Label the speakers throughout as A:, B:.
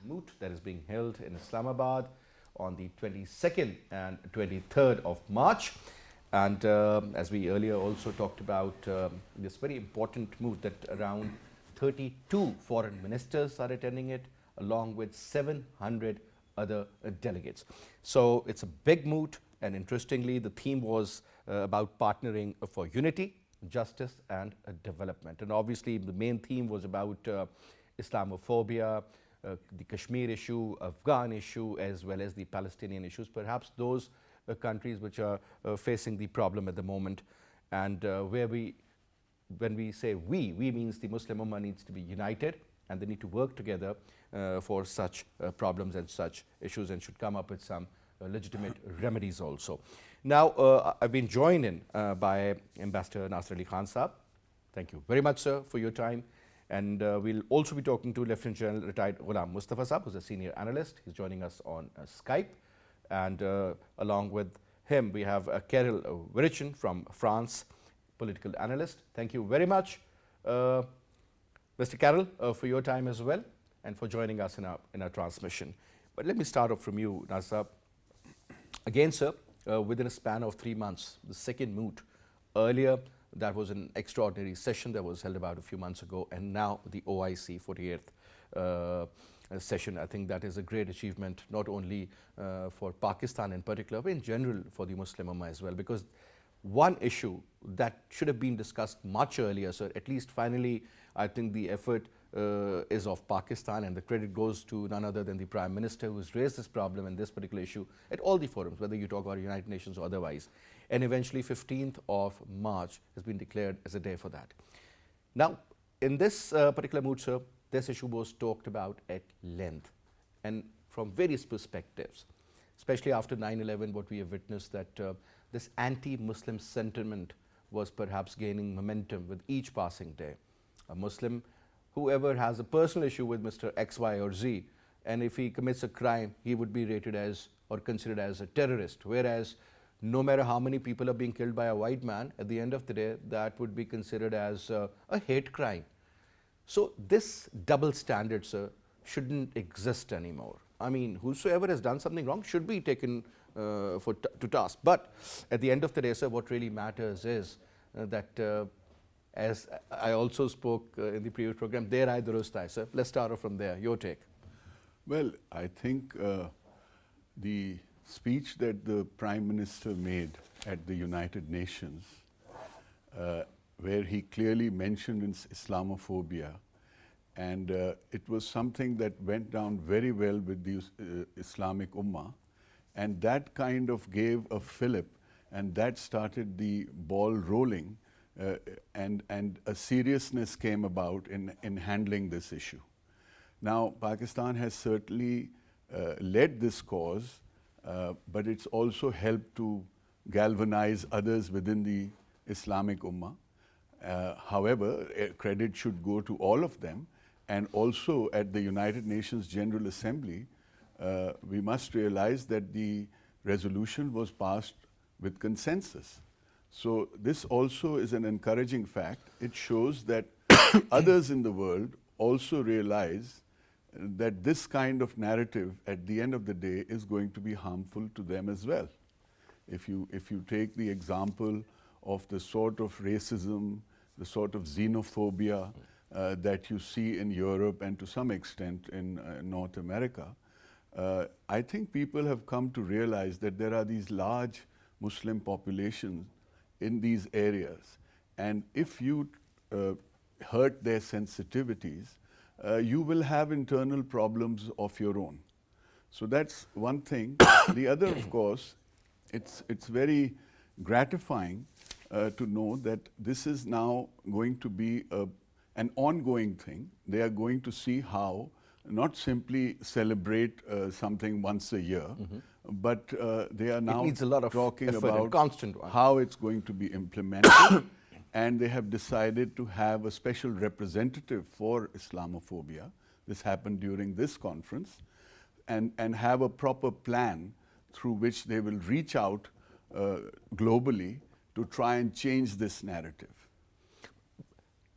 A: Moot that is being held in Islamabad on the 22nd and 23rd of March. And as we earlier also talked about this very important Moot, that around 32 foreign ministers are attending it, along with 700 other delegates. So it's a big Moot, and interestingly, the theme was about partnering for unity, justice and development. And obviously the main theme was about Islamophobia, the Kashmir issue, Afghan issue, as well as the Palestinian issues, perhaps those countries which are facing the problem at the moment, and when we say we means the Muslim Ummah needs to be united, and they need to work together for such problems and such issues, and should come up with some legitimate remedies also. Now, I've been joined in by Ambassador Nasir Ali Khan Saab. Thank you very much, sir, for your time. And we'll also be talking to Lieutenant General retired Ghulam Mustafa Saab, who's a senior analyst. He's joining us on Skype. And along with him, we have Carol Virichin from France, political analyst. Thank you very much, Mr. Carol, for your time as well, and for joining us in our transmission. But let me start off from you, Najm. Again, sir, within a span of 3 months, the second Moot. Earlier, that was an extraordinary session that was held about a few months ago, and now the OIC 48th session. I think that is a great achievement, not only for Pakistan in particular, but in general for the Muslim Ummah as well, because one issue that should have been discussed much earlier, sir, at least finally, I think the effort is of Pakistan, and the credit goes to none other than the Prime Minister, who has raised this problem and this particular issue at all the forums, whether you talk about United Nations or otherwise. And eventually 15th of March has been declared as a day for that. Now, in this particular Moot, sir, this issue was talked about at length and from various perspectives, especially after 9/11, what we have witnessed, that this anti-Muslim sentiment was perhaps gaining momentum with each passing day. A Muslim, whoever has a personal issue with Mr. X, Y or Z, and if he commits a crime, he would be rated as or considered as a terrorist, whereas no matter how many people are being killed by a white man, at the end of the day, that would be considered as a hate crime. So this double standard, sir, shouldn't exist anymore. I mean, whosoever has done something wrong should be taken to task. But at the end of the day, sir, what really matters is that, as I also spoke in the previous program, der aay durust hai, sir. Let's start off from there. Your take.
B: Well, I think the speech that the Prime Minister made at the United Nations, where he clearly mentioned Islamophobia, and it was something that went down very well with the Islamic Ummah, and that kind of gave a fillip, and that started the ball rolling, and a seriousness came about in handling this issue. Now, Pakistan has certainly led this cause, but it's also helped to galvanize others within the Islamic Ummah. However, credit should go to all of them, and also at the United Nations General Assembly, we must realize that the resolution was passed with consensus. So this also is an encouraging fact. It shows that others in the world also realize that this kind of narrative at the end of the day is going to be harmful to them as well. If you take the example of the sort of racism, the sort of xenophobia that you see in Europe and to some extent in North America, I think people have come to realize that there are these large Muslim populations in these areas, and if you hurt their sensitivities, you will have internal problems of your own. So that's one thing. The other, of course, it's very gratifying to know that this is now going to be an ongoing thing. They are going to see how not simply celebrate something once a year, but they are now talking about how it's going to be implemented. And they have decided to have a special representative for Islamophobia. This happened during this conference, and have a proper plan through which they will reach out globally to try and change this narrative.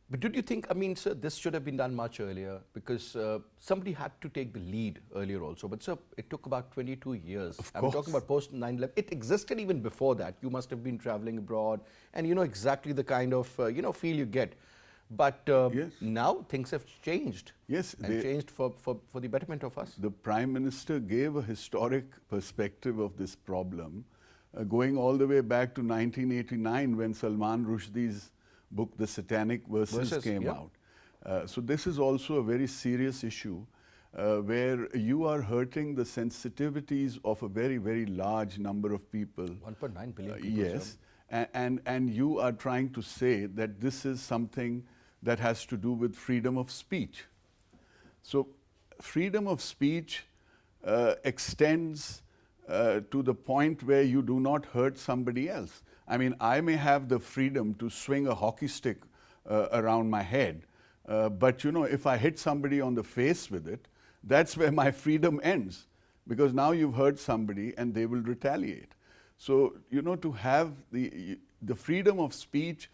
A: But did you think, I mean, sir, this should have been done much earlier because somebody had to take the lead earlier also. But, sir, it took about 22 years.
B: Of
A: I'm
B: course.
A: talking about post 9/11. It existed even before that. You must have been traveling abroad and you know exactly the kind of, feel you get. But
B: Yes.
A: now things have changed.
B: Yes,
A: And changed for the betterment of us.
B: the Prime Minister gave a historic perspective of this problem, going all the way back to 1989 when Salman Rushdie's book, The Satanic Verses, came
A: yeah.
B: out. So this is also a very serious issue where you are hurting the sensitivities of a very, very large number of people.
A: 1.9 billion people.
B: Yes, and you are trying to say that this is something that has to do with freedom of speech. So freedom of speech extends to the point where you do not hurt somebody else. I mean, I may have the freedom to swing a hockey stick around my head, but you know, if I hit somebody on the face with it, that's where my freedom ends, because now you've hurt somebody and they will retaliate. So, you know, to have the freedom of speech,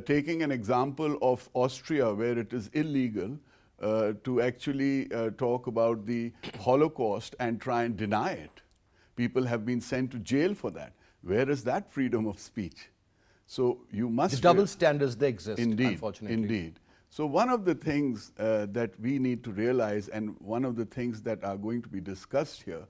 B: taking an example of Austria where it is illegal to actually talk about the Holocaust and try and deny it. People have been sent to jail for that. Where is that freedom of speech? So you must...
A: The double standards, they exist,
B: indeed,
A: unfortunately.
B: Indeed. So one of the things that we need to realize, and one of the things that are going to be discussed here,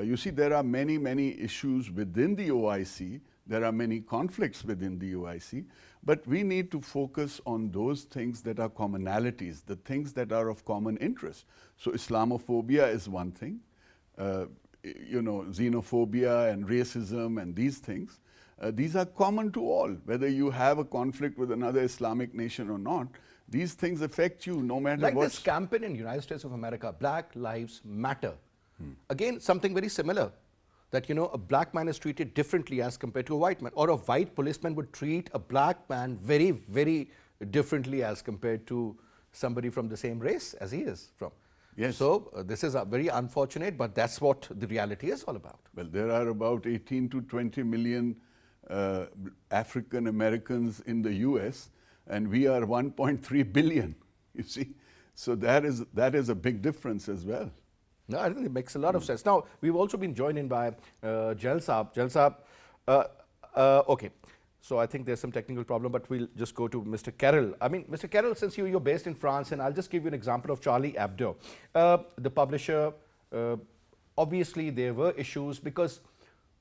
B: you see, there are many, many issues within the OIC. There are many conflicts within the OIC, but we need to focus on those things that are commonalities, the things that are of common interest. So Islamophobia is one thing, you know, xenophobia and racism and these things. These are common to all, whether you have a conflict with another Islamic nation or not. These things affect you no matter what.
A: Like this campaign in the United States of America, Black Lives Matter. Again, something very similar, that, you know, a black man is treated differently as compared to a white man, or a white policeman would treat a black man very, very differently as compared to somebody from the same race as he is from.
B: Yes.
A: So this is very unfortunate, but that's what the reality is all about.
B: Well, there are about 18 to 20 million African Americans in the US, and we are 1.3 billion, you see. So that is a big difference as well.
A: No, I think it makes a lot of sense. Now, we've also been joined in by Jal Saab. Jal Saab, okay. So I think there's some technical problem, but we'll just go to Mr. Carroll. I mean, Mr. Carroll, since you're based in France, and I'll just give you an example of Charlie Hebdo. The publisher, obviously there were issues because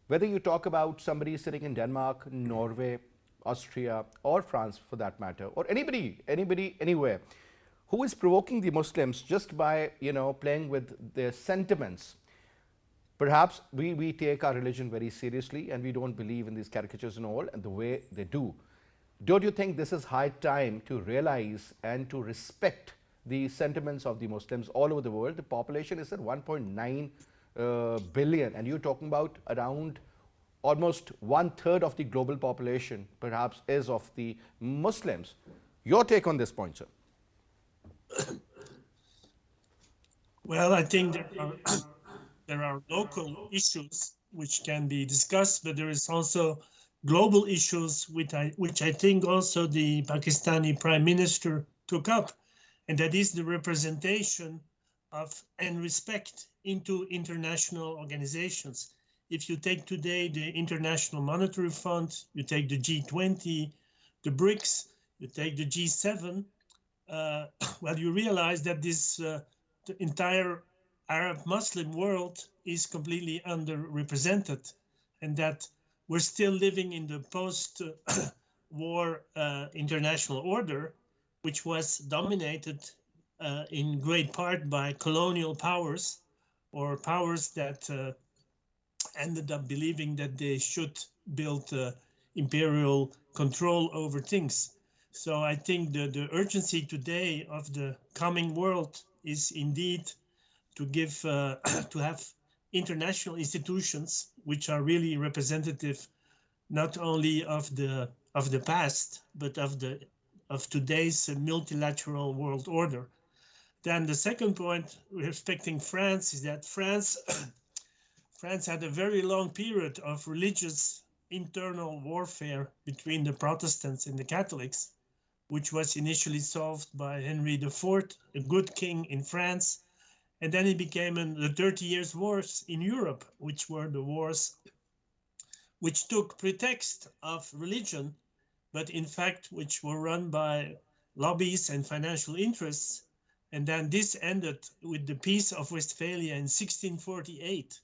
A: whether you talk about somebody sitting in Denmark, Norway, Austria, or France for that matter, or anybody, anywhere, who is provoking the Muslims just by, you know, playing with their sentiments. Perhaps we take our religion very seriously and we don't believe in these caricatures and all, and the way they do. Don't you think this is high time to realize and to respect the sentiments of the Muslims all over the world? The population is at 1.9 billion, and you're talking about around almost 1/3 of the global population, perhaps, is of the Muslims. Your take on this point, sir?
C: Well, I think there are local issues which can be discussed, but there is also global issues which I think also the Pakistani Prime Minister took up, and that is the representation of and respect into international organizations. If you take today the International Monetary Fund, you take the G20, the BRICS, you take the G7, well, you realize that this the entire Arab Muslim world is completely underrepresented, and that we're still living in the post-war international order, which was dominated in great part by colonial powers, or powers that ended up believing that they should build imperial control over things. So I think the urgency today of the coming world is indeed to give to have international institutions which are really representative not only of the past but of today's multilateral world order. Then the second point respecting France is that France had a very long period of religious internal warfare between the Protestants and the Catholics, which was initially solved by Henry IV, a good king in France. And then it became the 30 Years' Wars in Europe, which were the wars which took pretext of religion, but in fact, which were run by lobbies and financial interests. And then this ended with the Peace of Westphalia in 1648,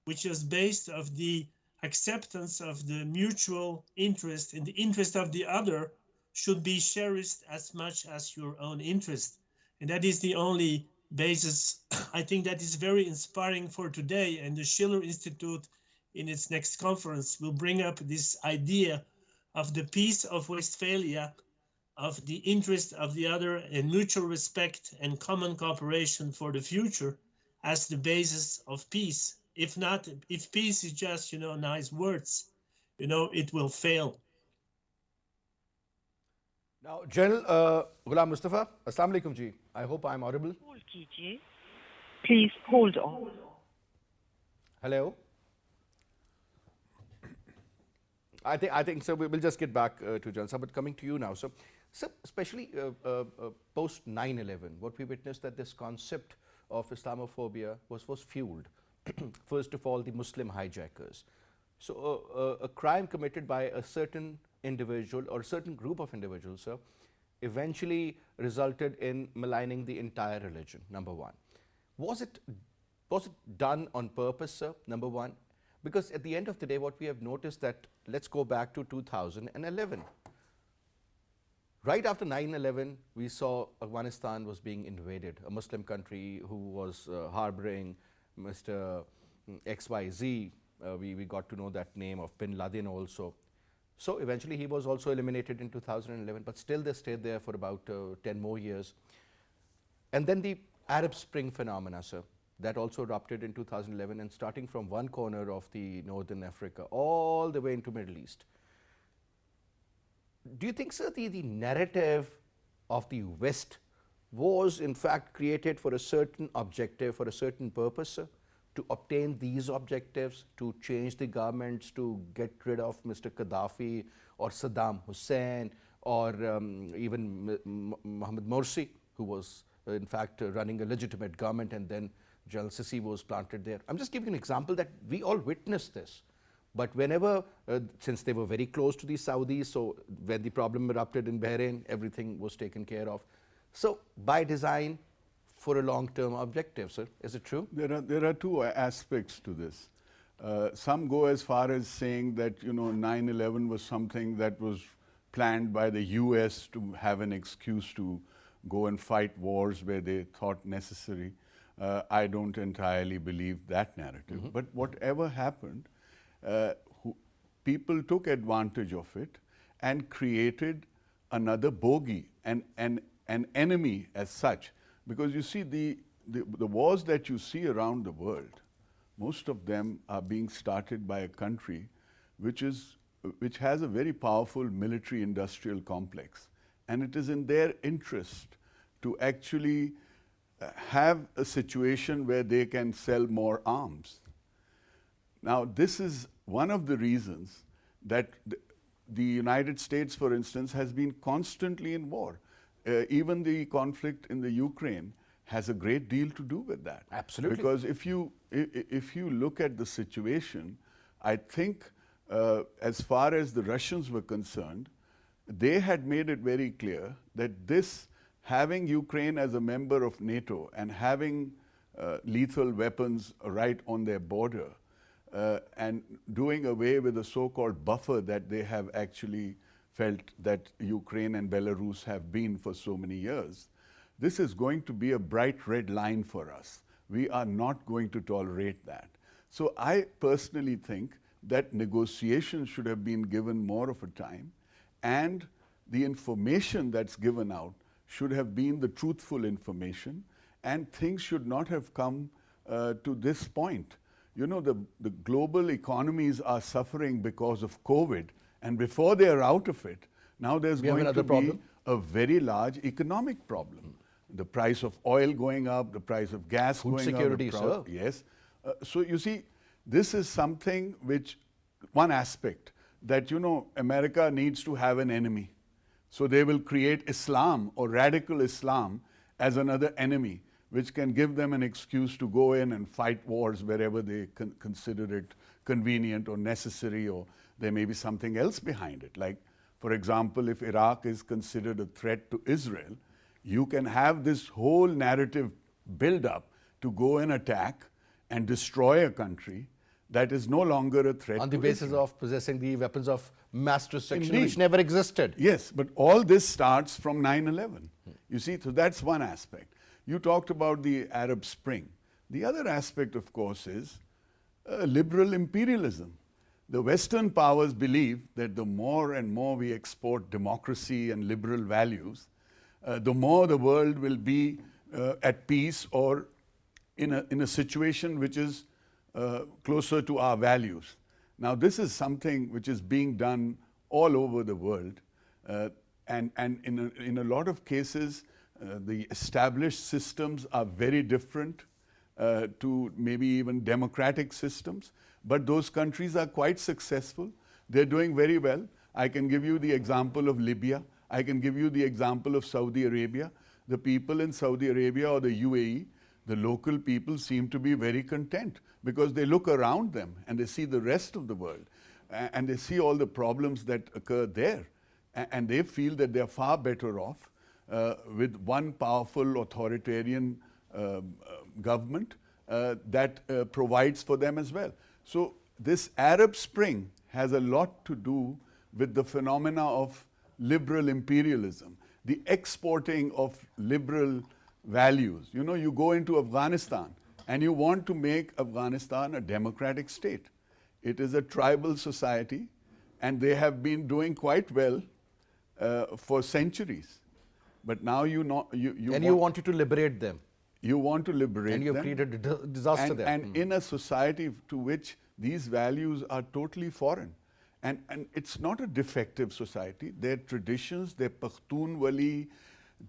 C: which was based on the acceptance of the mutual interest, and the interest of the other should be cherished as much as your own interest. And that is the only basis, I think, that is very inspiring for today. And the Schiller Institute, in its next conference, will bring up this idea of the Peace of Westphalia, of the interest of the other, and mutual respect and common cooperation for the future as the basis of peace. If not, if peace is just, nice words, it will fail.
A: Now, General Ghulam Mustafa, Assalamu alaikum ji. I hope I'm audible.
D: Please hold on.
A: Hello. I think so. We will just get back to Jalsa, but coming to you now. So especially post 9/11, what we witnessed that this concept of Islamophobia was fueled. First of all, the Muslim hijackers. So a crime committed by a certain individual or a certain group of individuals, sir, eventually resulted in maligning the entire religion, number one. Was it done on purpose, sir, number one? Because at the end of the day, what we have noticed that, let's go back to 2011. Right after 9/11, we saw Afghanistan was being invaded, a Muslim country who was harboring Mr. XYZ. We got to know that name of Bin Laden also. So eventually he was also eliminated in 2011, but still they stayed there for about 10 more years. And then the Arab Spring phenomena, sir, that also erupted in 2011, and starting from one corner of the northern Africa all the way into Middle East. Do you think, sir, the narrative of the West was in fact created for a certain objective, for a certain purpose, sir, to obtain these objectives, to change the governments, to get rid of Mr. Gaddafi or Saddam Hussein, or even Mohammed Morsi, who was in fact running a legitimate government, and then General Sisi was planted there? I'm just giving an example that we all witnessed this. But whenever, since they were very close to the Saudis, so when the problem erupted in Bahrain, everything was taken care of. So by design, for a long-term objective, sir, is it true?
B: There are two aspects to this. Some go as far as saying that 9/11 was something that was planned by the US to have an excuse to go and fight wars where they thought necessary. I don't entirely believe that narrative. But whatever happened, people took advantage of it and created another bogey, an enemy as such. Because you see, the wars that you see around the world, most of them are being started by a country which has a very powerful military-industrial complex. And it is in their interest to actually have a situation where they can sell more arms. Now, this is one of the reasons that the United States, for instance, has been constantly in war. Even the conflict in the Ukraine has a great deal to do with that.
A: Absolutely.
B: Because if you look at the situation, I think as far as the Russians were concerned, they had made it very clear that this, having Ukraine as a member of NATO and having lethal weapons right on their border, and doing away with the so-called buffer that they have actually felt that Ukraine and Belarus have been for so many years, this is going to be a bright red line for us. We are not going to tolerate that. So I personally think that negotiations should have been given more of a time, and the information that's given out should have been the truthful information, and things should not have come to this point. The global economies are suffering because of COVID, and before they are out of it, now there's going to be a very large economic problem. The price of oil going up, the price of gas
A: Food
B: going
A: security,
B: up.
A: sir.
B: Yes. So you see, this is something which, one aspect, that America needs to have an enemy. So they will create Islam or radical Islam as another enemy, which can give them an excuse to go in and fight wars wherever they consider it convenient or necessary, or there may be something else behind it. Like, for example, if Iraq is considered a threat to Israel, you can have this whole narrative build up to go and attack and destroy a country that is no longer a threat
A: On the
B: to
A: basis
B: Israel.
A: of possessing the weapons of mass destruction,
B: Indeed.
A: which never existed.
B: Yes, but all this starts from 9/11. You see, so that's one aspect. You talked about the Arab Spring. The other aspect, of course, is liberal imperialism. The Western powers believe that the more and more we export democracy and liberal values, the more the world will be at peace or in a situation which is closer to our values. Now, this is something which is being done all over the world, and in a lot of cases, the established systems are very different to maybe even democratic systems, but those countries are quite successful. They're doing very well. I can give you the example of Libya. I can give you the example of Saudi Arabia. The people in Saudi Arabia or the UAE, the local people seem to be very content because they look around them and they see the rest of the world and they see all the problems that occur there, and they feel that they're far better off with one powerful authoritarian government that provides for them as well. So this Arab Spring has a lot to do with the phenomena of liberal imperialism, the exporting of liberal values. You know, you go into Afghanistan and you want to make Afghanistan a democratic state. It is a tribal society and they have been doing quite well for centuries. But now you
A: wanted to liberate them.
B: You want to liberate
A: and you've
B: them.
A: created a disaster there.
B: And in a society to which these values are totally foreign. And it's not a defective society. Their traditions, their Pakhtunwali,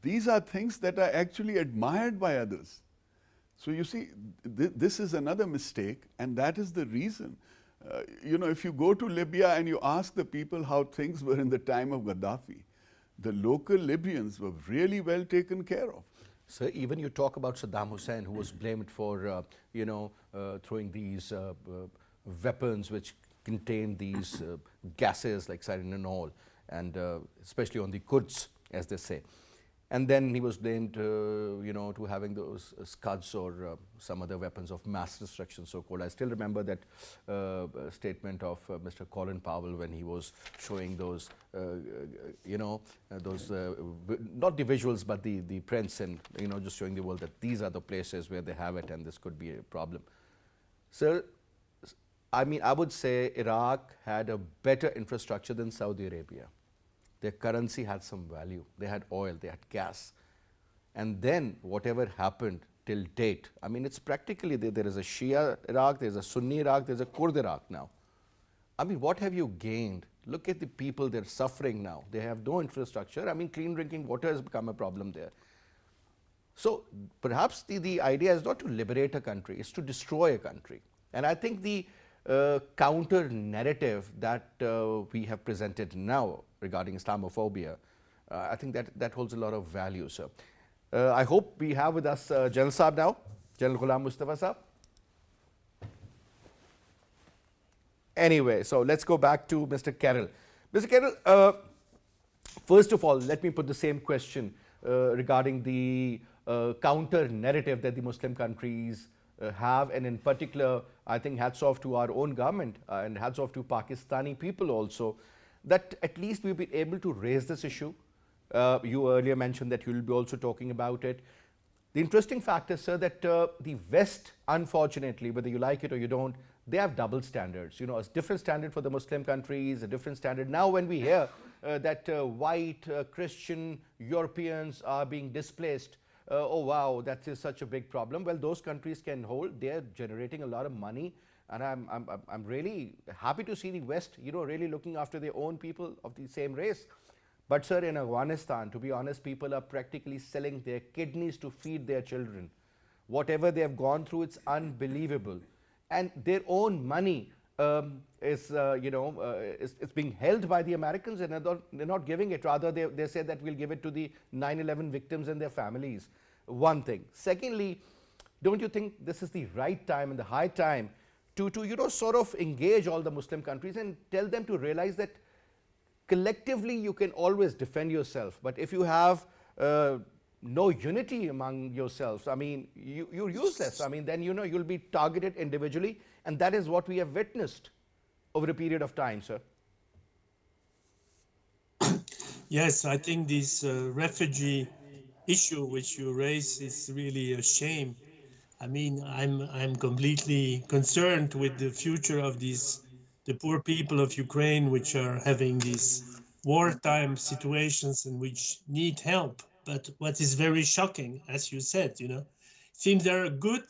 B: these are things that are actually admired by others. So you see, this is another mistake, and that is the reason. You know, if you go to Libya and you ask the people how things were in the time of Gaddafi, the local Libyans were really well taken care of.
A: So even you talk about Saddam Hussein, who was blamed for, throwing these weapons which contain these gases like sarin and all, and especially on the Kurds, as they say. And then he was blamed, to having those Scuds or some other weapons of mass destruction, so-called. I still remember that statement of Mr. Colin Powell when he was showing those, not the visuals, but the prints, and just showing the world that these are the places where they have it, and this could be a problem. So, I mean, I would say Iraq had a better infrastructure than Saudi Arabia. Their currency had some value. They had oil, they had gas. And then whatever happened till date, I mean, it's practically there is a Shia Iraq, there's a Sunni Iraq, there's a Kurd Iraq now. I mean, what have you gained? Look at the people, they're suffering now. They have no infrastructure. I mean, clean drinking water has become a problem there. So perhaps the idea is not to liberate a country, it's to destroy a country. And I think the counter narrative that we have presented now regarding Islamophobia, I think that holds a lot of value, sir. I hope we have with us General Saab now, General Ghulam Mustafa Saab. Anyway, so let's go back to Mr. Carroll. Mr. Carroll, first of all, let me put the same question regarding the counter narrative that the Muslim countries have, and in particular, I think hats off to our own government and hats off to Pakistani people also, that at least we've been able to raise this issue. You earlier mentioned that you'll be also talking about it. The interesting fact is, sir, that the West, unfortunately, whether you like it or you don't, they have double standards. You know, a different standard for the Muslim countries, a different standard. Now when we hear that white, Christian, Europeans are being displaced, oh wow, that is such a big problem. Well, those countries can hold, they're generating a lot of money. And I'm really happy to see the West, really looking after their own people of the same race. But sir, in Afghanistan, to be honest, people are practically selling their kidneys to feed their children. Whatever they have gone through, it's unbelievable. And their own money is, it's being held by the Americans, and they're not giving it. Rather, they say that we'll give it to the 9/11 victims and their families. One thing. Secondly, don't you think this is the right time and the high time to sort of engage all the Muslim countries and tell them to realize that collectively you can always defend yourself, but if you have no unity among yourselves, I mean, you're useless. I mean, then you'll be targeted individually, and that is what we have witnessed over a period of time, sir.
C: Yes, I think this refugee issue which you raise is really a shame. I mean, I'm completely concerned with the future of the poor people of Ukraine, which are having these wartime situations and which need help. But what is very shocking, as you said, seems they're good.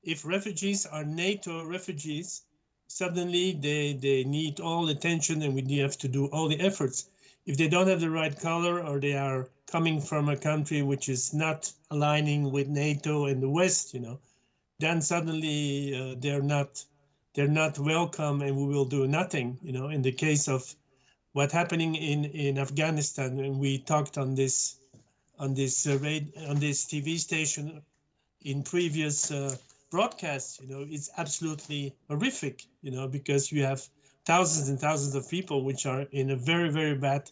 C: If refugees are NATO refugees, suddenly they need all attention and we have to do all the efforts. If they don't have the right color, or they are coming from a country which is not aligning with NATO and the West, then suddenly they're not welcome, and we will do nothing. In the case of what happening in Afghanistan, and we talked on this TV station in previous broadcasts, it's absolutely horrific, because you have thousands and thousands of people which are in a very, very bad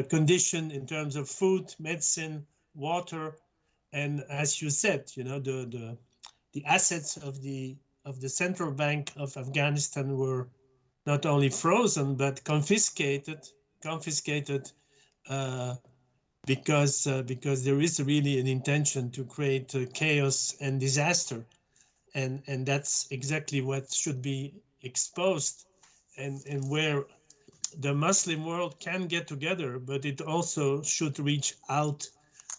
C: condition in terms of food, medicine, water, and as you said, the assets of the central bank of Afghanistan were not only frozen but confiscated because there is really an intention to create chaos and disaster, and that's exactly what should be exposed, and where the Muslim world can get together, but it also should reach out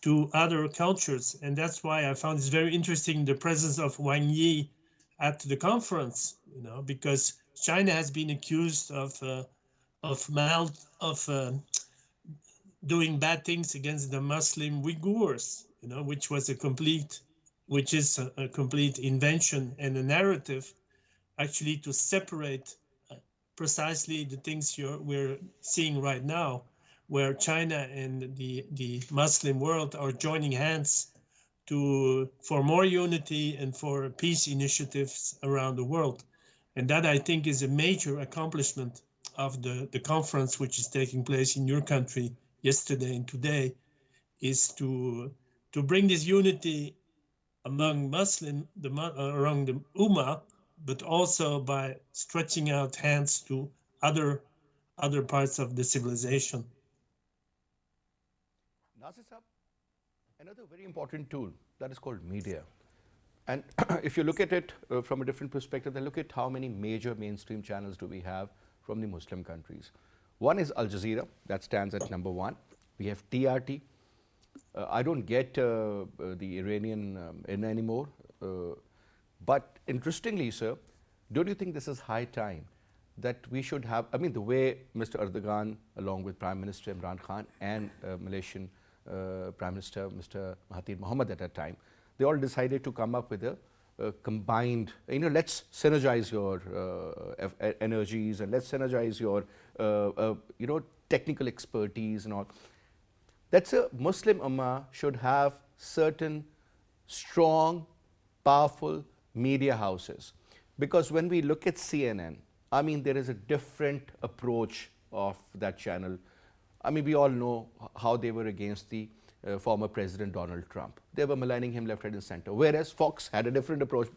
C: to other cultures. And that's why I found it very interesting the presence of Wang Yi at the conference, because China has been accused of doing bad things against the Muslim Uyghurs, which is a complete invention and a narrative, actually, to separate precisely the things we're seeing right now, where China and the Muslim world are joining hands for more unity and for peace initiatives around the world. And that, I think, is a major accomplishment of the conference which is taking place in your country yesterday and today, is to bring this unity among around the Ummah, but also by stretching out hands to other parts of the civilization.
A: Nasir Sahab, another very important tool that is called media. And if you look at it from a different perspective, then look at how many major mainstream channels do we have from the Muslim countries. One is Al Jazeera, that stands at number 1. We have TRT. I don't get the Iranian in anymore. But interestingly, sir, don't you think this is high time that we should have, I mean, the way Mr. Erdogan, along with Prime Minister Imran Khan and Malaysian Prime Minister Mr. Mahathir Mohamad at that time, they all decided to come up with a combined, let's synergize your energies, and let's synergize your, technical expertise and all. That's a Muslim Ummah should have certain strong, powerful media houses. Because when we look at CNN, I mean, there is a different approach of that channel. I mean, we all know how they were against the former President Donald Trump. They were maligning him left, right, and center. Whereas Fox had a different approach,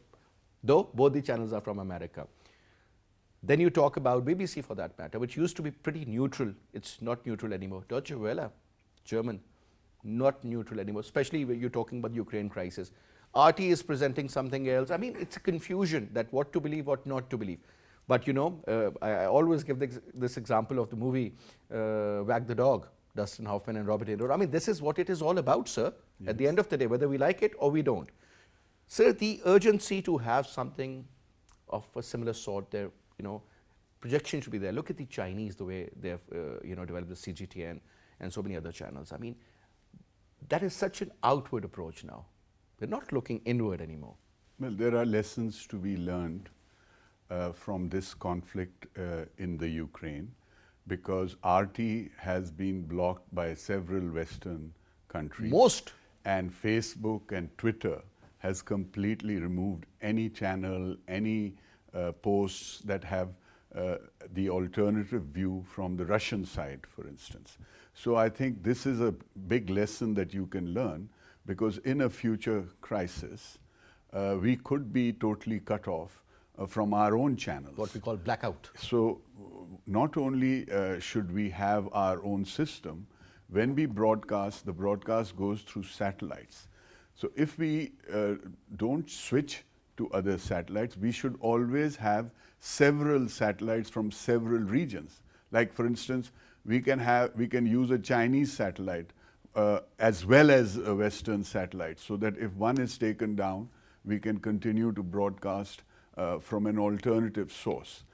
A: though both the channels are from America. Then you talk about BBC, for that matter, which used to be pretty neutral. It's not neutral anymore. Deutsche Welle, German, not neutral anymore, especially when you're talking about the Ukraine crisis. RT is presenting something else. I mean, it's a confusion that what to believe, what not to believe. But I always give this example of the movie Wag the Dog, Dustin Hoffman and Robert De Niro. I mean, this is what it is all about, sir, yes. At the end of the day, whether we like it or we don't. Sir, the urgency to have something of a similar sort there, projection should be there. Look at the Chinese, the way they have, developed the CGTN and so many other channels. I mean, that is such an outward approach now. They're not looking inward anymore.
B: Well, there are lessons to be learned. from this conflict in the Ukraine, because RT has been blocked by several Western countries.
A: Most.
B: And Facebook and Twitter has completely removed any channel, any posts that have the alternative view from the Russian side, for instance. So I think this is a big lesson that you can learn, because in a future crisis, we could be totally cut off from our own channels.
A: What we call blackout.
B: So not only should we have our own system, when we broadcast, the broadcast goes through satellites. So if we don't switch to other satellites, we should always have several satellites from several regions. Like for instance, we can use a Chinese satellite as well as a Western satellite, so that if one is taken down, we can continue to broadcast from an alternative source.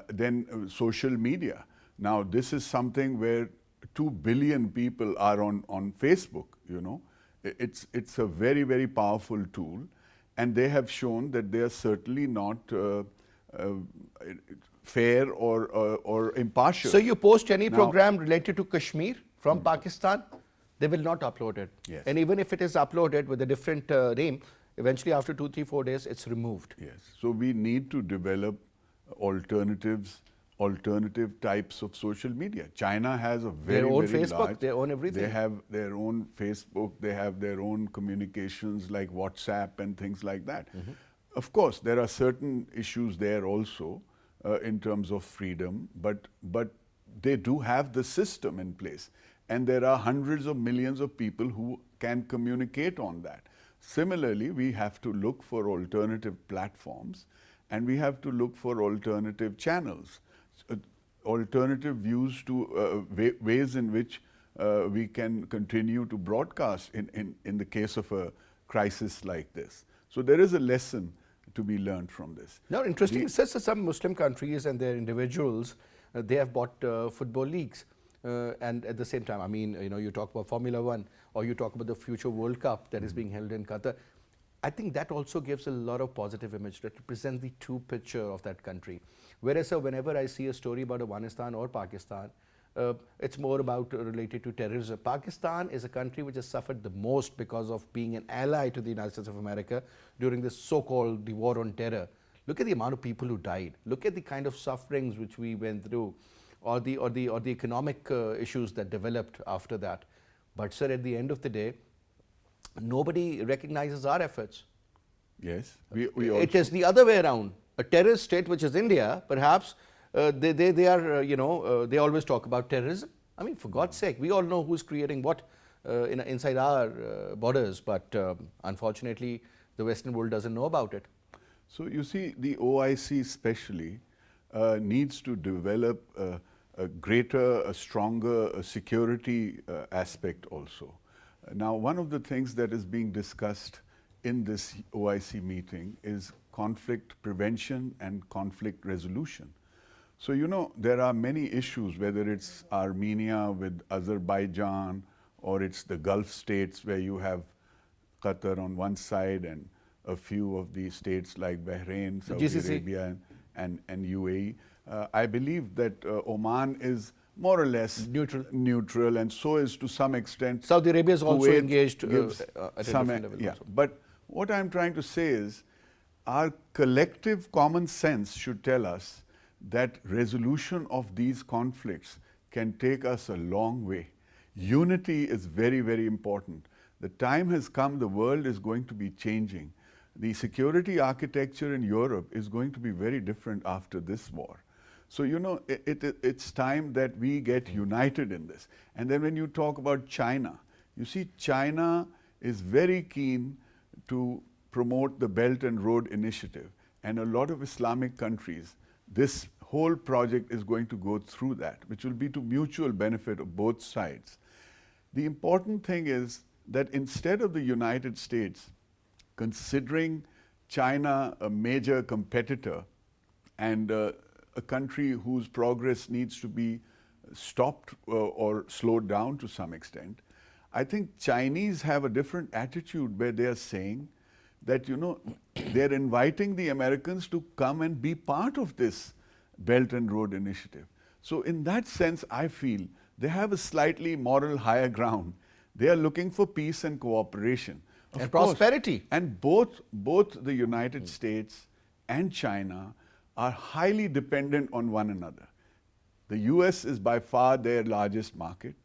B: Then social media. Now this is something where 2 billion people are on Facebook, you know. It's a very, very powerful tool, and they have shown that they are certainly not fair or impartial.
A: So you post any program related to Kashmir from Pakistan, they will not upload it.
B: Yes.
A: And even if it is uploaded with a different name, eventually after 2, 3, 4 days, it's removed.
B: Yes. So we need to develop alternative types of social media. China has a very,
A: their own
B: very
A: Facebook,
B: large,
A: their own everything.
B: They have their own Facebook, they have their own communications like WhatsApp and things like that. Mm-hmm. Of course, there are certain issues there also in terms of freedom, but they do have the system in place. And there are hundreds of millions of people who can communicate on that. Similarly, we have to look for alternative platforms, and we have to look for alternative channels. Alternative views to ways in which we can continue to broadcast in the case of a crisis like this. So there is a lesson to be learned from this.
A: Now, interesting, some Muslim countries and their individuals, they have bought football leagues. And at the same time, I mean, you know, you talk about Formula 1 or you talk about the future World Cup that is being held in Qatar. I think that also gives a lot of positive image that represents the true picture of that country. Whereas whenever I see a story about Afghanistan or Pakistan, it's more about related to terrorism. Pakistan is a country which has suffered the most because of being an ally to the United States of America during this so-called the war on terror. Look at the amount of people who died. Look at the kind of sufferings which we went through, or the economic issues that developed after that. But sir, at the end of the day, nobody recognizes our efforts.
B: Yes,
A: it is the other way around. A terrorist state, which is India, perhaps they are, they always talk about terrorism. I mean, for God's sake, we all know who's creating what inside our borders, but unfortunately, the Western world doesn't know about it.
B: So you see, the OIC especially needs to develop a stronger security aspect also. Now, one of the things that is being discussed in this OIC meeting is conflict prevention and conflict resolution. So, you know, there are many issues, whether it's Armenia with Azerbaijan, or it's the Gulf states where you have Qatar on one side and a few of the states like Bahrain, Saudi Arabia, and UAE. I believe that Oman is more or less neutral, and so is to some extent.
A: Saudi Arabia is also engaged at a different level.
B: Yeah,
A: also.
B: But what I'm trying to say is our collective common sense should tell us that resolution of these conflicts can take us a long way. Unity is very, very important. The time has come, the world is going to be changing. The security architecture in Europe is going to be very different after this war. So, you know, it's time that we get united in this. And then when you talk about China, you see China is very keen to promote the Belt and Road Initiative. And a lot of Islamic countries, this whole project is going to go through that, which will be to mutual benefit of both sides. The important thing is that instead of the United States considering China a major competitor and a country whose progress needs to be stopped or slowed down to some extent, I think Chinese have a different attitude where they are saying that, you know, they're inviting the Americans to come and be part of this Belt and Road Initiative. So in that sense, I feel they have a slightly moral higher ground. They are looking for peace and cooperation.
A: And prosperity.
B: And both the United States and China are highly dependent on one another. The US is by far their largest market.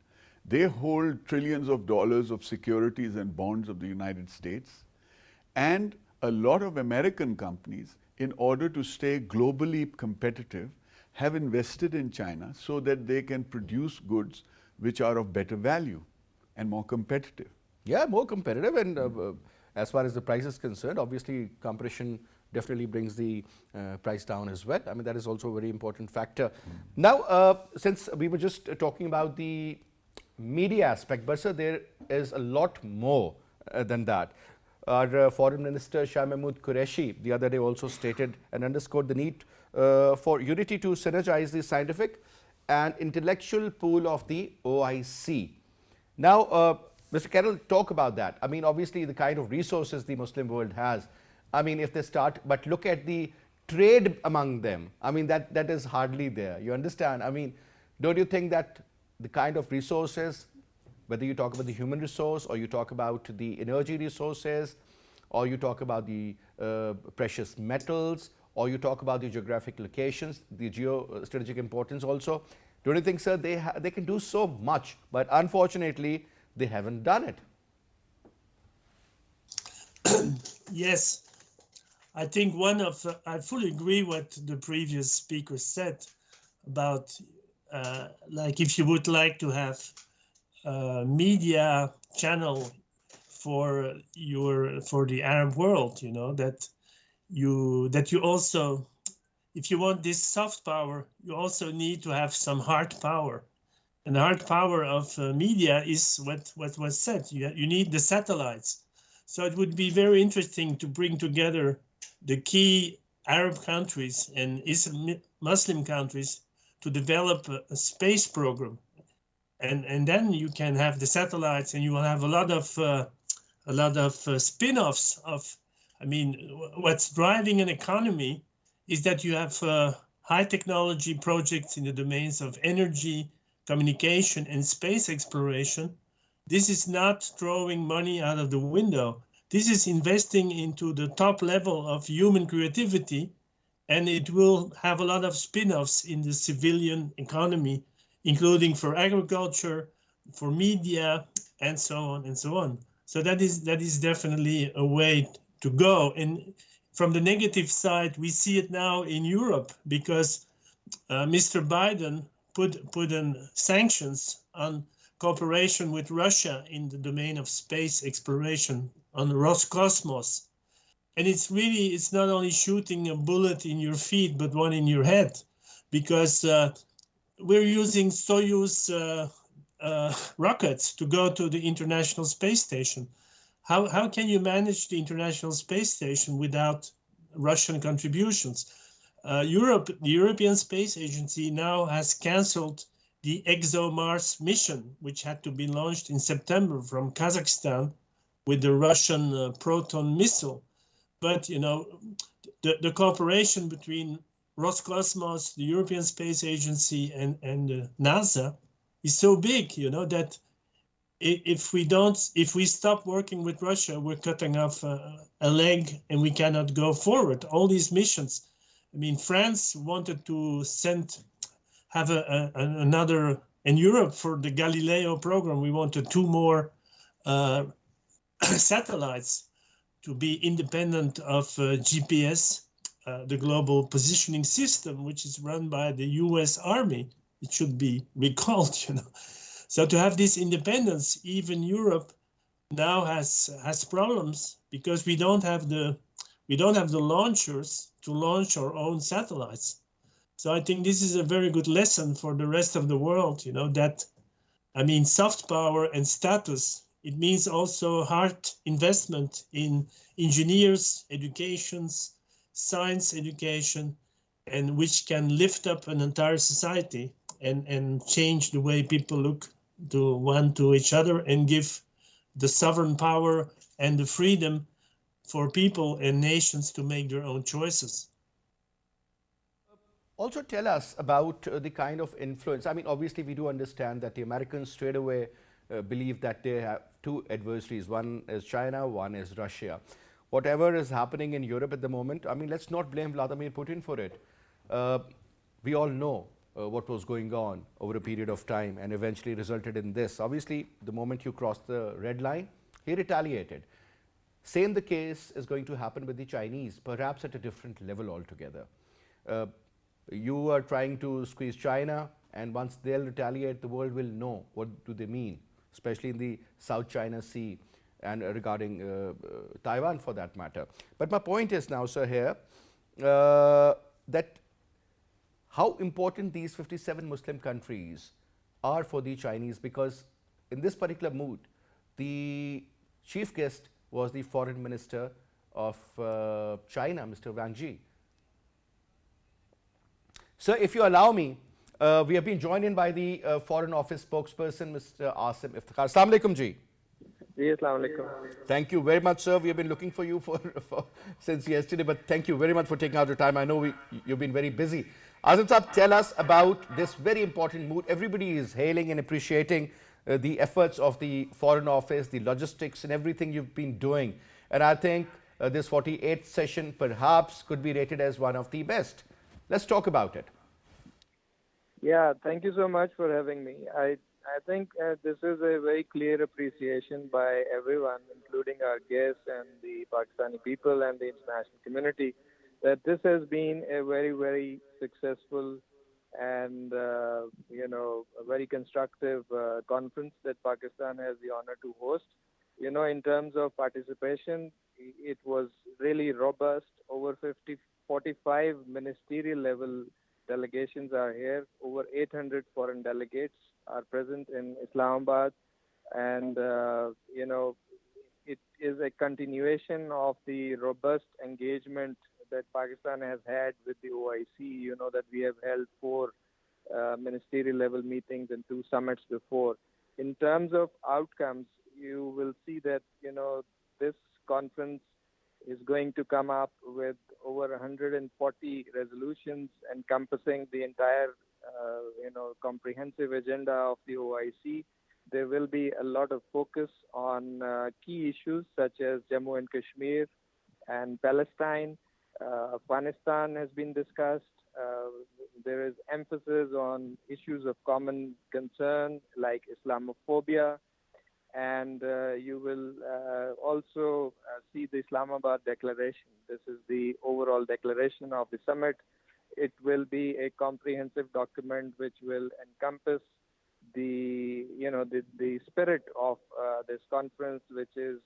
B: They hold trillions of dollars of securities and bonds of the United States. And a lot of American companies, in order to stay globally competitive, have invested in China so that they can produce goods which are of better value and more competitive.
A: Yeah, more competitive, and as far as the price is concerned, obviously competition definitely brings the price down as well. I mean, that is also a very important factor. Now, since we were just talking about the media aspect, but sir, there is a lot more than that. Our Foreign Minister Shah Mahmood Qureshi the other day also stated and underscored the need for unity to synergize the scientific and intellectual pool of the OIC. Now, Mr. Carroll, talk about that. I mean, obviously, the kind of resources the Muslim world has. I mean, if they start, but look at the trade among them. I mean, that is hardly there. You understand? I mean, don't you think that the kind of resources, whether you talk about the human resource or you talk about the energy resources or you talk about the precious metals or you talk about the geographic locations, the geostrategic importance also, don't you think, sir, they can do so much, but unfortunately, they haven't done it?
C: Yes, I think I fully agree what the previous speaker said about like if you would like to have a media channel for the Arab world, you know, that you also, if you want this soft power, you also need to have some hard power. And the hard power of media is what was said. You need the satellites. So it would be very interesting to bring together the key Arab countries and Muslim countries to develop a space program. And then you can have the satellites and you will have a lot of spin-offs of, I mean, what's driving an economy is that you have high technology projects in the domains of energy, communication, and space exploration. This is not throwing money out of the window. This is investing into the top level of human creativity, and it will have a lot of spin-offs in the civilian economy, including for agriculture, for media, and so on and so on. So that is definitely a way to go. And from the negative side, we see it now in Europe because Mr. Biden put in sanctions on cooperation with Russia in the domain of space exploration on Roscosmos. And it's not only shooting a bullet in your feet, but one in your head, because we're using Soyuz rockets to go to the International Space Station. How can you manage the International Space Station without Russian contributions? The European Space Agency now has cancelled the ExoMars mission, which had to be launched in September from Kazakhstan with the Russian Proton missile. But, you know, the cooperation between Roscosmos, the European Space Agency, and NASA is so big, you know, that if we stop working with Russia, we're cutting off a leg and we cannot go forward. All these missions. I mean, France wanted to have another, in Europe for the Galileo program, we wanted 2 more satellites to be independent of GPS, the global positioning system, which is run by the US Army. It should be recalled, you know. So to have this independence, even Europe now has problems because we don't have the launchers to launch our own satellites. So I think this is a very good lesson for the rest of the world, you know, that, I mean, soft power and status, it means also hard investment in engineers, educations, science education, and which can lift up an entire society and change the way people look to each other and give the sovereign power and the freedom for people and nations to make their own choices.
A: Also, tell us about the kind of influence. I mean, obviously, we do understand that the Americans straight away believe that they have two adversaries. One is China, one is Russia. Whatever is happening in Europe at the moment, I mean, let's not blame Vladimir Putin for it. We all know what was going on over a period of time and eventually resulted in this. Obviously, the moment you cross the red line, he retaliated. Same the case is going to happen with the Chinese, perhaps at a different level altogether. You are trying to squeeze China, and once they'll retaliate, the world will know what do they mean, especially in the South China Sea and regarding Taiwan for that matter. But my point is now, sir, here that how important these 57 Muslim countries are for the Chinese, because in this particular mood, the chief guest was the foreign minister of China, Mr. Wang Yi. Sir, if you allow me, we have been joined in by the Foreign Office spokesperson, Mr. Asim Iftikhar. Assalamu alaikum ji.
E: Yes, assalamu alaikum.
A: Thank you very much, sir. We have been looking for you since yesterday, but thank you very much for taking out your time. I know you've been very busy. Asim Saab, tell us about this very important mood. Everybody is hailing and appreciating the efforts of the Foreign Office, the logistics and everything you've been doing. And I think this 48th session perhaps could be rated as one of the best. Let's talk about it.
E: Yeah, thank you so much for having me. I think this is a very clear appreciation by everyone, including our guests and the Pakistani people and the international community, that this has been a very, very successful and, a very constructive conference that Pakistan has the honor to host. In terms of participation, it was really robust. Over 45 ministerial level delegations are here. Over 800 foreign delegates are present in Islamabad. And, it is a continuation of the robust engagement that Pakistan has had with the OIC. That we have held 4 ministerial level meetings and 2 summits before. In terms of outcomes, you will see that, this conference is going to come up with over 140 resolutions encompassing the entire, comprehensive agenda of the OIC. There will be a lot of focus on key issues such as Jammu and Kashmir and Palestine. Afghanistan has been discussed. There is emphasis on issues of common concern like Islamophobia. And you will also see the Islamabad Declaration. This is the overall declaration of the summit. It will be a comprehensive document which will encompass the spirit of this conference, which is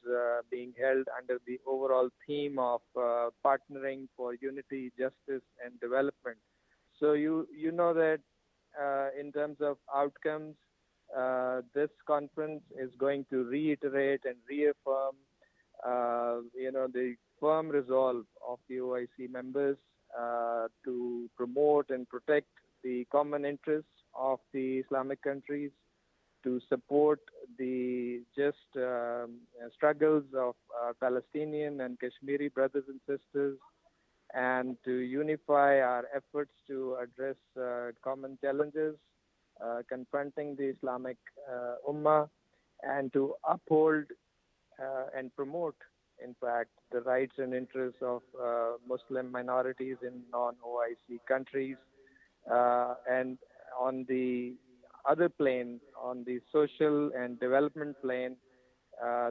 E: being held under the overall theme of partnering for unity, justice, and development. So you know that in terms of outcomes, this conference is going to reiterate and reaffirm, the firm resolve of the OIC members to promote and protect the common interests of the Islamic countries, to support the just struggles of Palestinian and Kashmiri brothers and sisters, and to unify our efforts to address common challenges confronting the Islamic Ummah, and to uphold and promote, in fact, the rights and interests of Muslim minorities in non-OIC countries. And on the other plane, on the social and development plane,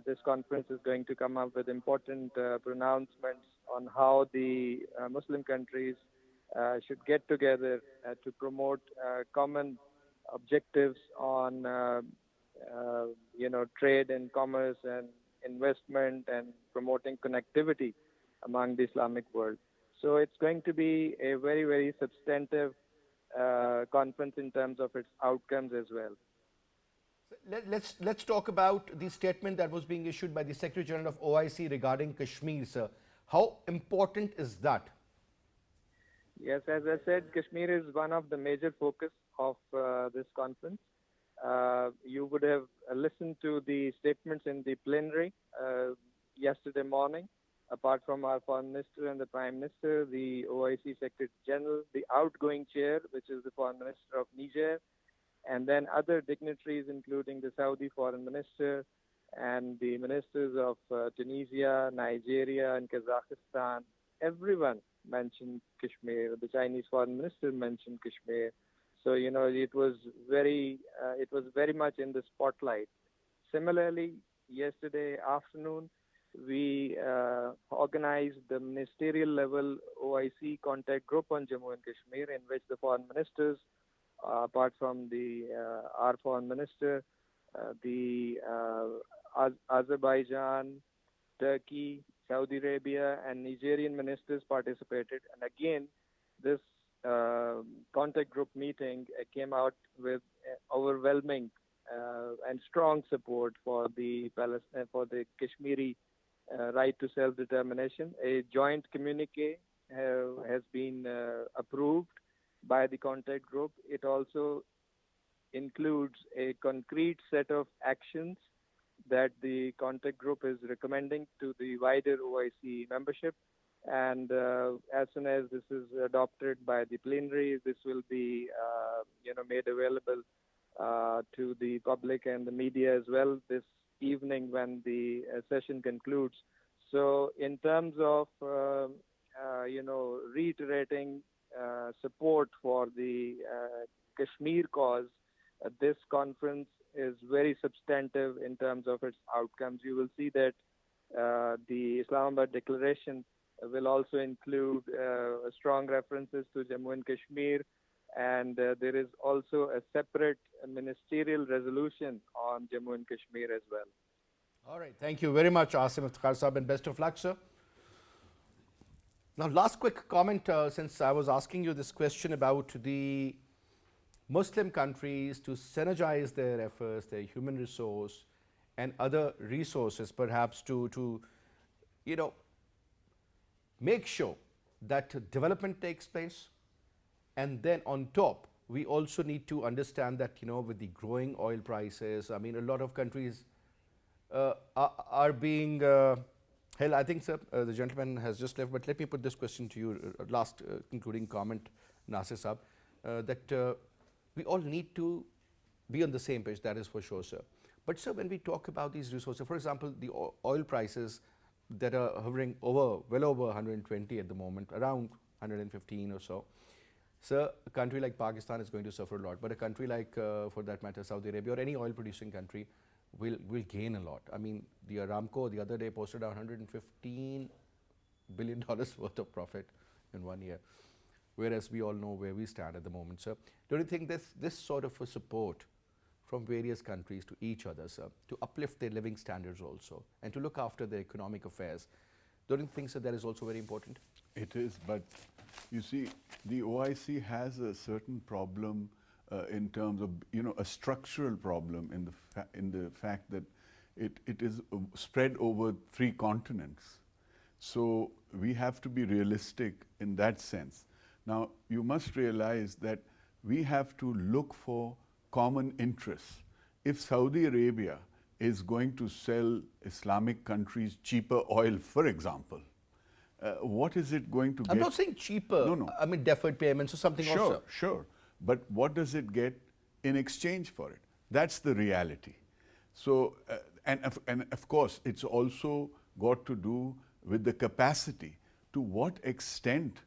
E: this conference is going to come up with important pronouncements on how the Muslim countries should get together to promote common objectives on trade and commerce and investment and promoting connectivity among the Islamic world. So it's going to be a very, very substantive conference in terms of its outcomes as well.
A: Let's talk about the statement that was being issued by the Secretary General of OIC regarding Kashmir, sir. How important is that?
E: Yes, as I said, Kashmir is one of the major focus of this conference. You would have listened to the statements in the plenary yesterday morning. apart from our Foreign Minister and the Prime Minister, the OIC Secretary General, the outgoing chair, which is the Foreign Minister of Niger, and then other dignitaries, including the Saudi Foreign Minister and the ministers of Tunisia, Nigeria, and Kazakhstan. Everyone mentioned Kashmir. The Chinese Foreign Minister mentioned Kashmir. So, it was very much in the spotlight. Similarly, yesterday afternoon, we organized the ministerial level OIC contact group on Jammu and Kashmir, in which the foreign ministers, apart from our foreign minister, the Azerbaijan, Turkey, Saudi Arabia, and Nigerian ministers participated. And again, this contact group meeting came out with overwhelming and strong support for the Kashmiri right to self-determination. A joint communique has been approved by the contact group. It also includes a concrete set of actions that the contact group is recommending to the wider OIC membership. And as soon as this is adopted by the plenary, this will be made available to the public and the media as well this evening when the session concludes. So in terms of reiterating support for the Kashmir cause, this conference is very substantive in terms of its outcomes. You will see that the Islamabad Declaration will also include strong references to Jammu and Kashmir, and there is also a separate ministerial resolution on Jammu and Kashmir as well.
A: All right. Thank you very much, Asim Iftikhar Saab, and best of luck, sir. Now, last quick comment, since I was asking you this question about the Muslim countries to synergize their efforts, their human resource and other resources, perhaps to make sure that development takes place. And then on top, we also need to understand that, with the growing oil prices, I mean, a lot of countries are being held. I think, sir, the gentleman has just left, but let me put this question to you, last concluding comment, Nasir Saab, that we all need to be on the same page, that is for sure, sir. But, sir, when we talk about these resources, for example, the oil prices that are hovering well over 120 at the moment, around 115 or so. So a country like Pakistan is going to suffer a lot, but a country like, for that matter, Saudi Arabia or any oil-producing country will gain a lot. I mean, the Aramco the other day posted $115 billion worth of profit in 1 year, whereas we all know where we stand at the moment, sir. Don't you think this sort of a support from various countries to each other, sir, to uplift their living standards also and to look after their economic affairs, don't you think, sir, that is also very important?
B: It is, but you see, the OIC has a certain problem in terms of, a structural problem in the fact that it is spread over 3 continents. So we have to be realistic in that sense. Now, you must realize that we have to look for common interests. If Saudi Arabia is going to sell Islamic countries cheaper oil, for example, what is it going to get?
A: I'm not saying cheaper.
B: No.
A: I mean deferred payments or something also.
B: Sure. But what does it get in exchange for it? That's the reality. So, and of course, it's also got to do with the capacity. To what extent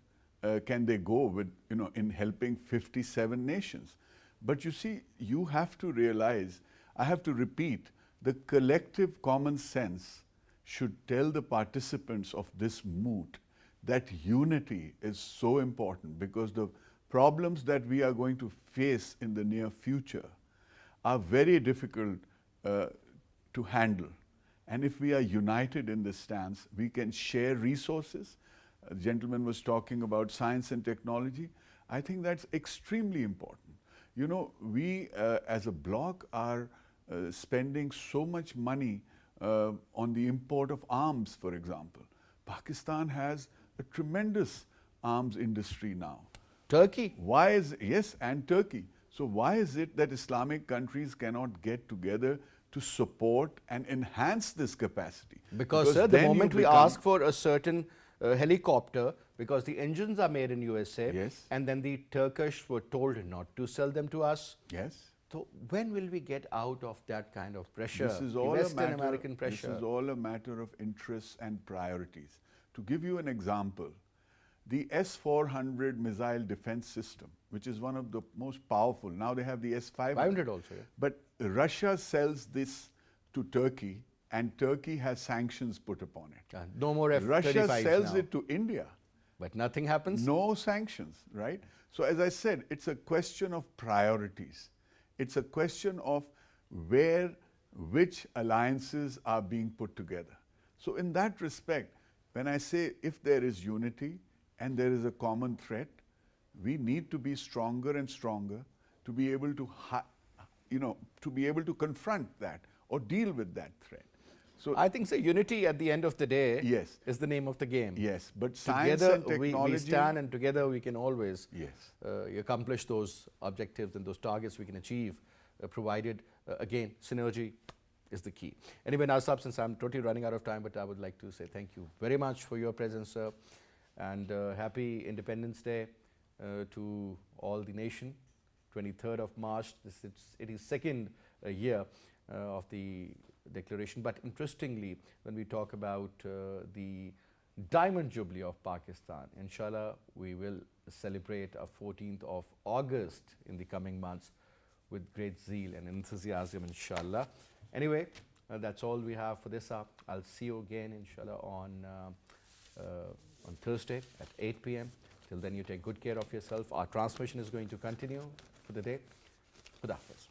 B: can they go with, in helping 57 nations? But you see, you have to realize, I have to repeat, the collective common sense should tell the participants of this moot that unity is so important, because the problems that we are going to face in the near future are very difficult to handle. And if we are united in this stance, we can share resources. The gentleman was talking about science and technology. I think that's extremely important. We as a bloc are spending so much money on the import of arms, for example. Pakistan has a tremendous arms industry now.
A: Turkey?
B: Yes, and Turkey. So why is it that Islamic countries cannot get together to support and enhance this capacity.
A: Because sir, the
B: then you
A: moment we
B: become-
A: ask for a certain helicopter, because the engines are made in USA,
B: Yes.
A: and then the Turkish were told not to sell them to us.
B: Yes.
A: So when will we get out of that kind of pressure?
B: This is
A: the
B: all
A: Western American pressure.
B: This is all a matter of interests and priorities. To give you an example, the S-400 missile defense system, which is one of the most powerful. Now they have the S-500.
A: 500 also, yeah.
B: But Russia sells this to Turkey, and Turkey has sanctions put upon it.
A: No more F-35s
B: Russia sells
A: now.
B: it to India.
A: But nothing happens.
B: No sanctions, right? So as I said, it's a question of priorities. It's a question of which alliances are being put together. So in that respect, when I say if there is unity and there is a common threat, we need to be stronger and stronger to be able to, to be able to confront that or deal with that threat. So
A: I think, sir, unity at the end of the day
B: Yes.
A: is the name of the game.
B: yes, but science
A: Together
B: and technology.
A: we stand, and together we can always
B: Yes.
A: accomplish those objectives and those targets we can achieve, provided, again, synergy is the key. Anyway, Najm, since I'm totally running out of time, but I would like to say thank you very much for your presence, sir, and happy Independence Day to all the nation. 23rd of March, it is second year of the declaration. But interestingly, when we talk about the Diamond Jubilee of Pakistan, inshallah, we will celebrate our 14th of August in the coming months with great zeal and enthusiasm, inshallah. Anyway, that's all we have for this up. I'll see you again, inshallah, on Thursday at 8 p.m. Till then, you take good care of yourself. Our transmission is going to continue for the day. Khuda Hafiz.